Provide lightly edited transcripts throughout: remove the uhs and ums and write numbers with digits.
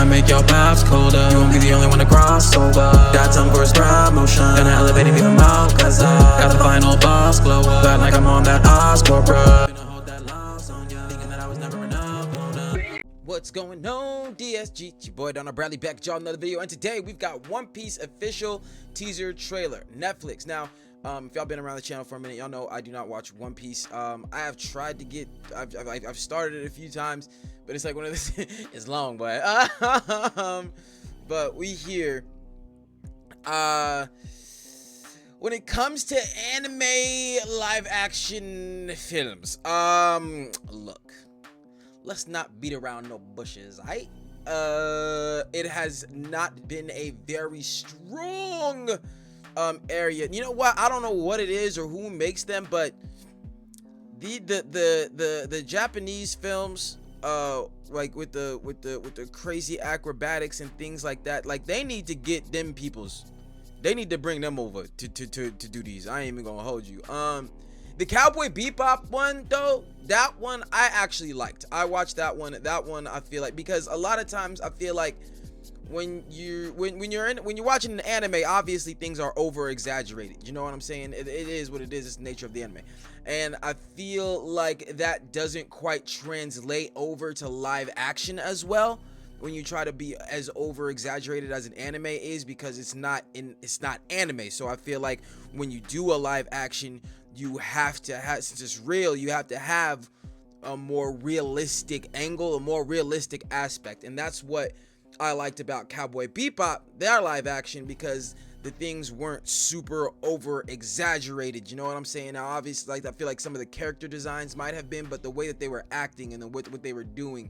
I make your paths colder. You won't be the only one to cross over. Got time for a promotion. Gonna elevate and beat them out, cause I got the final boss glow up. Felt like I'm on that Oscar, bruh. Gonna hold that loss on ya, thinking that I was never enough. What's going on, DSG? It's your boy DarrnellBradley back at y'all another video, and today we've got One Piece official teaser trailer, Netflix. Now, if y'all been around the channel for a minute, y'all know I do not watch One Piece. I have tried to get, I've started it a few times, but it's like one of this. It's long, but we here. When it comes to anime live action films, look. Let's not beat around no bushes, right? It has not been a very strong area. You know what? I don't know what it is or who makes them, but the Japanese films, like with the crazy acrobatics and things like that, like they need to get them peoples. They need to bring them over to do these. I ain't even gonna hold you. The Cowboy Bebop one though, that one I actually liked. I watched that one. That one I feel like, because a lot of times I feel like when you're watching an anime, obviously things are over exaggerated. You know what I'm saying? It is what it is. It's the nature of the anime, and I feel like that doesn't quite translate over to live action as well when you try to be as over exaggerated as an anime is, because it's not anime. So I feel like when you do a live action, you have to have, since it's real, you have to have a more realistic angle, a more realistic aspect. And that's what I liked about Cowboy Bebop, their live action, because the things weren't super over exaggerated. You know what I'm saying? Now obviously, like, I feel like some of the character designs might have been, but the way that they were acting and what they were doing,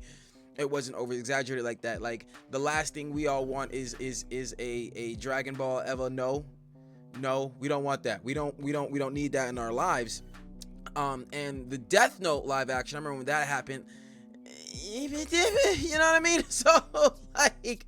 it wasn't over exaggerated like that. Like, the last thing we all want is a Dragon Ball Ever. No, we don't want that. We don't need that in our lives. And the Death Note live action, I remember when that happened. You know what I mean? So like,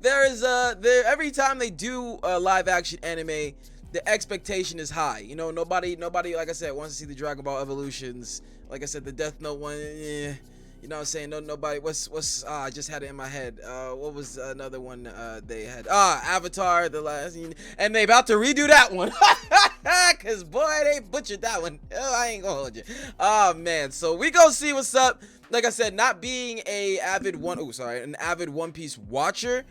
every time they do a live action anime, the expectation is high. You know, nobody, like I said, wants to see the Dragon Ball evolutions. Like I said, the Death Note one, you know what I'm saying? nobody. What's I just had it in my head. What was another one they had? Avatar, the last, and they about to redo that one. Cause boy, they butchered that one. Oh, I ain't gonna hold you. Oh man, so we gonna see what's up. Like I said, not being an avid One Piece watcher,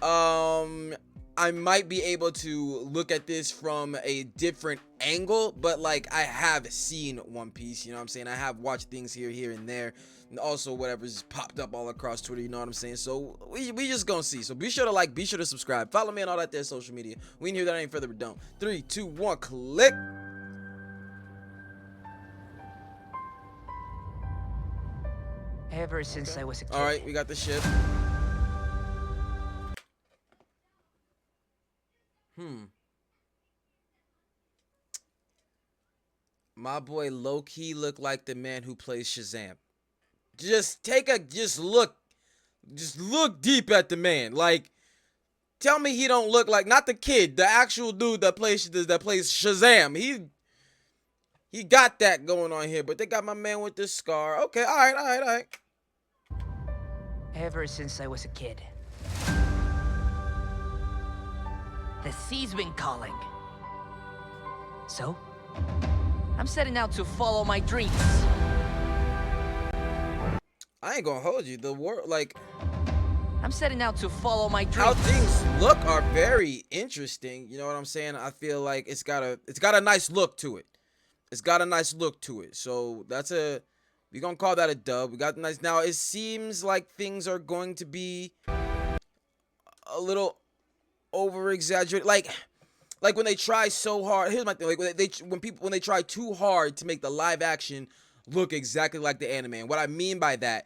I might be able to look at this from a different angle, but like, I have seen One Piece, you know what I'm saying? I have watched things here and there, and also whatever's popped up all across Twitter, you know what I'm saying? So we just gonna see. So be sure to like, be sure to subscribe, follow me on all that there social media. We in here, that ain't further ado. 3, 2, 1, click. Ever since I was a kid. All right, we got the ship. My boy low-key look like the man who plays Shazam. Just look deep at the man. Like, tell me he don't look like, not the kid, the actual dude that plays Shazam. He got that going on here, but they got my man with this scar. Okay, all right. Ever since I was a kid. The sea's been calling. So, I'm setting out to follow my dreams. I ain't gonna hold you. The world, like, I'm setting out to follow my dreams. how things look are very interesting. You know what I'm saying? I feel like it's got a nice look to it. It's got a nice look to it. So we gonna call that a dub. We got the nice. Now it seems like things are going to be a little over exaggerated. Like when they try so hard. Here's my thing. Like when they try too hard to make the live action look exactly like the anime. And what I mean by that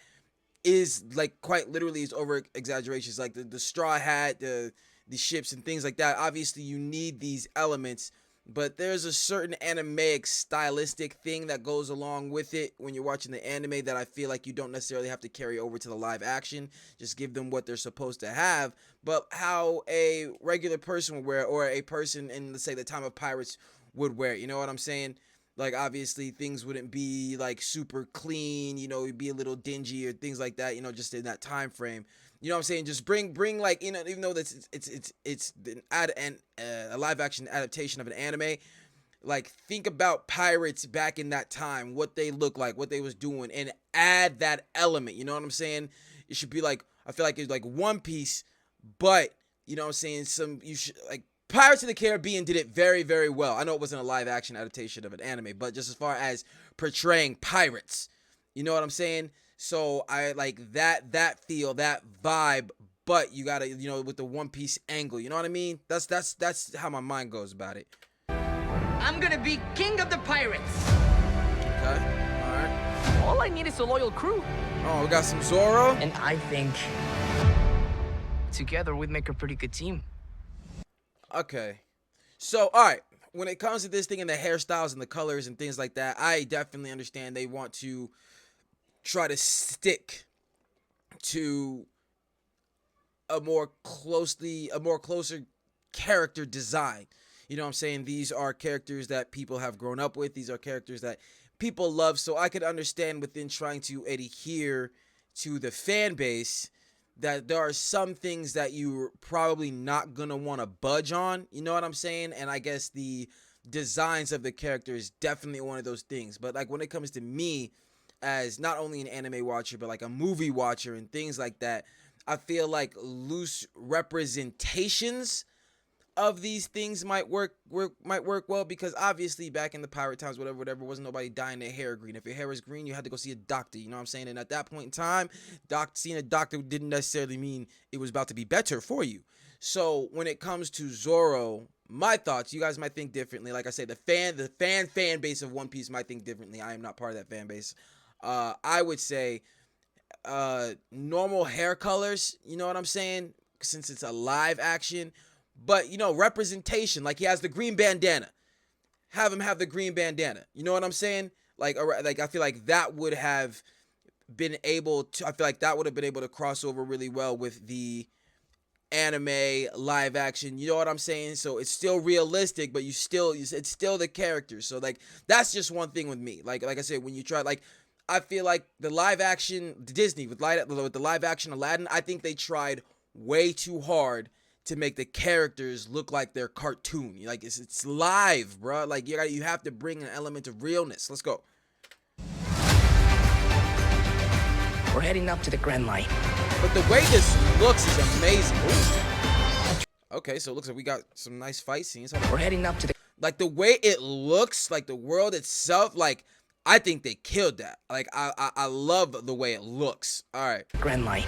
is, like, quite literally, is over exaggerations. Like the straw hat, the ships and things like that. Obviously you need these elements, but there's a certain animaic stylistic thing that goes along with it when you're watching the anime that I feel like you don't necessarily have to carry over to the live action. Just give them what they're supposed to have. But how a regular person would wear, or a person in, let's say, the time of pirates would wear, you know what I'm saying? Like, obviously things wouldn't be like super clean, you know, it'd be a little dingy or things like that, you know, just in that time frame. You know what I'm saying? Just bring like, you know, even though that's it's a live action adaptation of an anime. Like, think about pirates back in that time, what they look like, what they was doing, and add that element. You know what I'm saying? It should be like, I feel like it's like One Piece, but you know what I'm saying? You should like Pirates of the Caribbean did it very, very well. I know it wasn't a live action adaptation of an anime, but just as far as portraying pirates, you know what I'm saying? So I like that feel, that vibe, but you gotta, you know, with the One Piece angle. You know what I mean? That's how my mind goes about it. I'm gonna be king of the pirates. Okay, all right. All I need is a loyal crew. Oh, we got some Zoro. And I think together we'd make a pretty good team. Okay, so all right. When it comes to this thing and the hairstyles and the colors and things like that, I definitely understand they want to try to stick to a more closer character design. You know what I'm saying? These are characters that people have grown up with. These are characters that people love. So I could understand within trying to adhere to the fan base that there are some things that you're probably not going to want to budge on. You know what I'm saying? And I guess the designs of the character is definitely one of those things. But like when it comes to me as not only an anime watcher, but like a movie watcher and things like that, I feel like loose representations of these things might work well, because obviously back in the pirate times, whatever, wasn't nobody dyeing their hair green. If your hair was green, you had to go see a doctor. You know what I'm saying? And at that point in time, seeing a doctor didn't necessarily mean it was about to be better for you. So when it comes to Zoro, my thoughts, you guys might think differently. Like I said, the fan base of One Piece might think differently. I am not part of that fan base. I would say normal hair colors. You know what I'm saying? Since it's a live action. But, you know, representation, like he has the green bandana. Have him have the green bandana. You know what I'm saying? Like I feel like that would have been able to, I feel like that would have been able to cross over really well with the anime live action. You know what I'm saying? So it's still realistic, but it's still the characters. So like, that's just one thing with me. Like I said, when you try, like, I feel like the live action, Disney with the live action Aladdin, I think they tried way too hard to make the characters look like they're cartoon. Like it's live, bro. Like you have to bring an element of realness. Let's go. We're heading up to the Grand Line. But the way this looks is amazing. Ooh. Okay, so it looks like we got some nice fight scenes. We're heading up to the, like the way it looks, like the world itself, like I think they killed that. Like I love the way it looks. All right. Grand Line.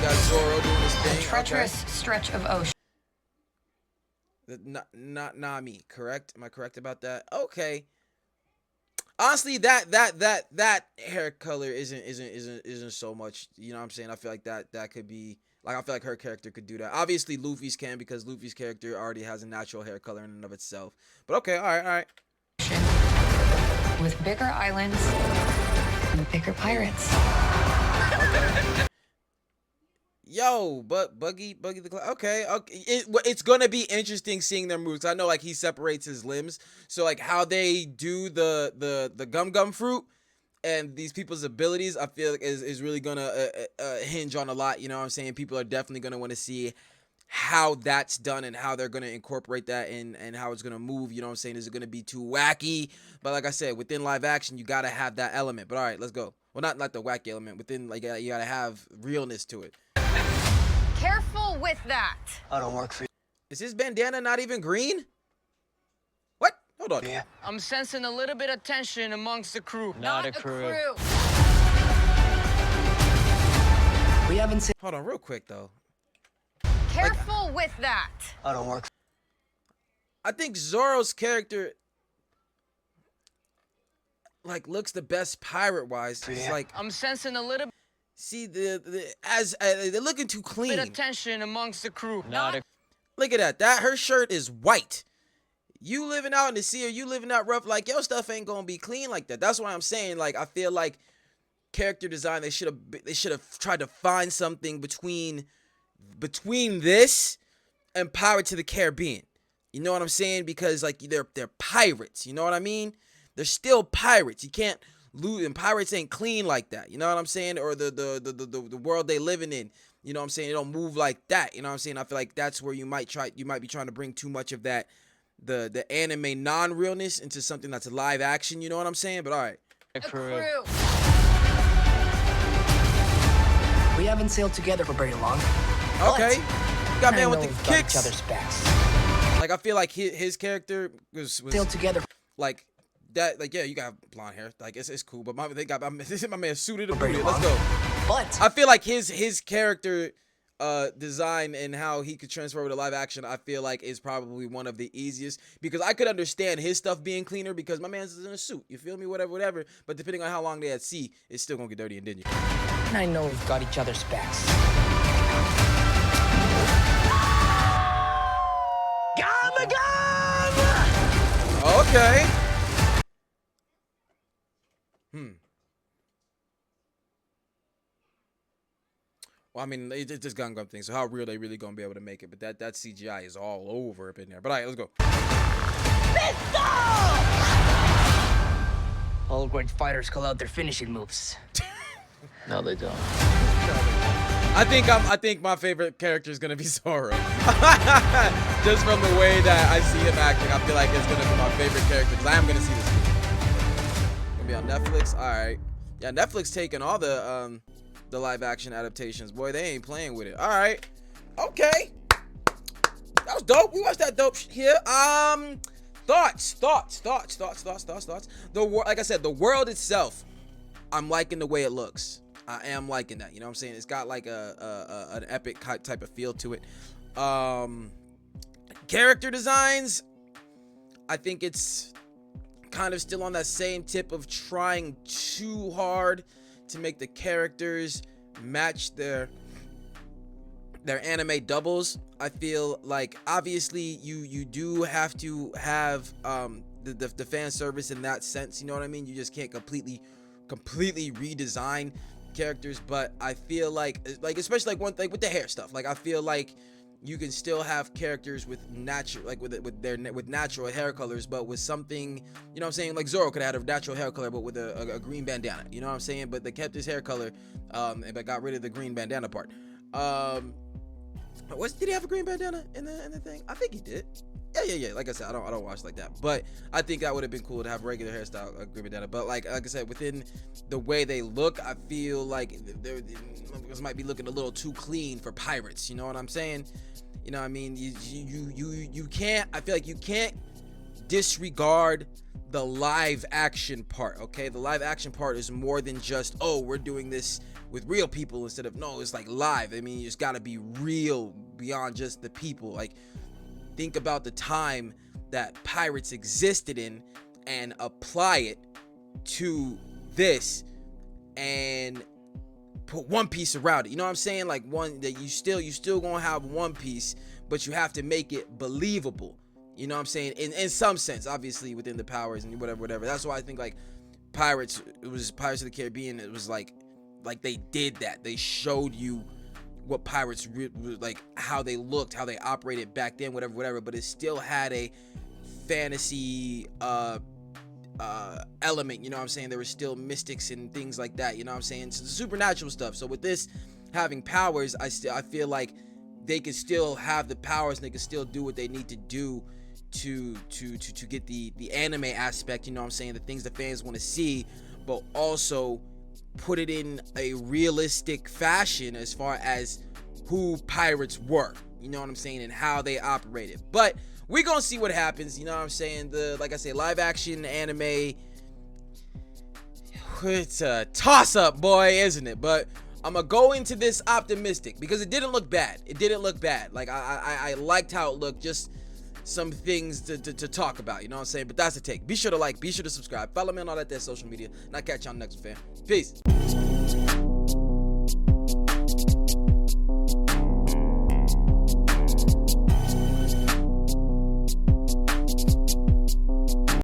Got Zoro doing his thing. A treacherous stretch of ocean. Not Nami, correct? Am I correct about that? Okay. Honestly, that hair color isn't so much. You know what I'm saying? I feel like that could be like, I feel like her character could do that. Obviously, Luffy's can, because Luffy's character already has a natural hair color in and of itself. But okay, all right. With bigger islands and bigger pirates. Okay. Yo, but Buggy the Cloud. Okay. It's gonna be interesting seeing their moves. I know, like, he separates his limbs, so like how they do the gum fruit and these people's abilities, I feel like is really gonna hinge on a lot. You know what I'm saying? People are definitely gonna want to see how that's done and how they're gonna incorporate that in and how it's gonna move. You know what I'm saying? Is it gonna be too wacky? But like I said, within live action, you gotta have that element. But all right, let's go. Well, not the wacky element. Within, like, you gotta have realness to it. Careful with that. I don't work for you. Is his bandana not even green? What? Hold on. Yeah. I'm sensing a little bit of tension amongst the crew. Not a crew. We haven't seen. Hold on, real quick though. Careful with that. I don't work. I think Zoro's character, like, looks the best pirate wise. It's like, I'm sensing a little see they're looking too clean. bit of tension amongst the crew. Look at that. Her shirt is white. You living out in the sea, or you living out rough, like, your stuff ain't gonna be clean like that. That's why I'm saying, like, I feel like character design, they should have tried to find something between this and Pirates of the Caribbean. You know what I'm saying? Because, like, they're pirates. You know what I mean? They're still pirates. You can't loot, and pirates ain't clean like that. You know what I'm saying? Or the world they living in. You know what I'm saying? It don't move like that. You know what I'm saying? I feel like that's where you might be trying to bring too much of that the anime non-realness into something that's a live action. You know what I'm saying? But all right. A crew. We haven't sailed together for very long. Okay. You got man with the Got kicks. each other's backs. Like I feel like his character was Sailed together like that. Like yeah, you got blonde hair. Like it's cool. But my man suited and for very booted. long. Let's go. But I feel like his character design and how he could transfer over to live action, I feel like is probably one of the easiest, because I could understand his stuff being cleaner because my man's in a suit. You feel me? Whatever. But depending on how long they at sea, it's still gonna get dirty and dingy. and I know we've got each other's backs. Okay. Well, I mean, it's just Gundam thing. So how real they really gonna be able to make it? But that CGI is all over up in there. But all right, let's go. All great fighters call out their finishing moves. No, they don't. I think my favorite character is gonna be Zoro. Just from the way that I see him acting, I feel like it's gonna be my favorite character because I am gonna see this movie. Gonna be on Netflix. All right. Yeah, Netflix taking all the live action adaptations. Boy, they ain't playing with it. All right. Okay. That was dope. We watched that dope shit here. Thoughts. Like I said, the world itself, I'm liking the way it looks. I am liking that. You know what I'm saying? It's got like an epic type of feel to it. Character designs, I think it's kind of still on that same tip of trying too hard to make the characters match their anime doubles. I feel like obviously you do have to have the fan service in that sense. You know what I mean? You just can't completely redesign characters, but I feel like especially like one thing with the hair stuff. Like I feel like you can still have characters with natural, like with natural hair colors, but with something, you know what I'm saying? Like Zoro could have had a natural hair color, but with a green bandana. You know what I'm saying? But they kept his hair color, but got rid of the green bandana part. Did he have a green bandana in the thing? I think he did. Yeah. Like I said, I don't watch like that, but I think that would have been cool to have regular hairstyle, green bandana. But like I said, within the way they look, I feel like this might be looking a little too clean for pirates. You know what I'm saying? You know what I mean? You can't. I feel like you can't disregard the live action part. Okay, the live action part is more than just, oh, we're doing this with real people instead of, no, it's like live. I mean, you just gotta be real beyond just the people. Like, think about the time that pirates existed in and apply it to this and put One Piece around it. You know what I'm saying? Like one that you still gonna have One Piece, but you have to make it believable. You know what I'm saying? In some sense, obviously within the powers and whatever. That's why I think like Pirates of the Caribbean. It was like they did that. They showed you what pirates like, how they looked, how they operated back then, whatever. But it still had a fantasy element. You know what I'm saying? There were still mystics and things like that. You know what I'm saying? It's supernatural stuff. So with this having powers, I feel like they could still have the powers and they could still do what they need to do to get the anime aspect, you know what I'm saying, the things the fans want to see, but also put it in a realistic fashion as far as who pirates were, you know what I'm saying, and how they operated. But we're gonna see what happens, you know what I'm saying. Like I say, live action anime, it's a toss up, boy, isn't it? But I'm gonna go into this optimistic because it didn't look bad. Like I liked how it looked. Just some things to talk about, you know what I'm saying? But that's the take. Be sure to like, be sure to subscribe, follow me on all that social media, and I'll catch y'all next one, fam. Peace.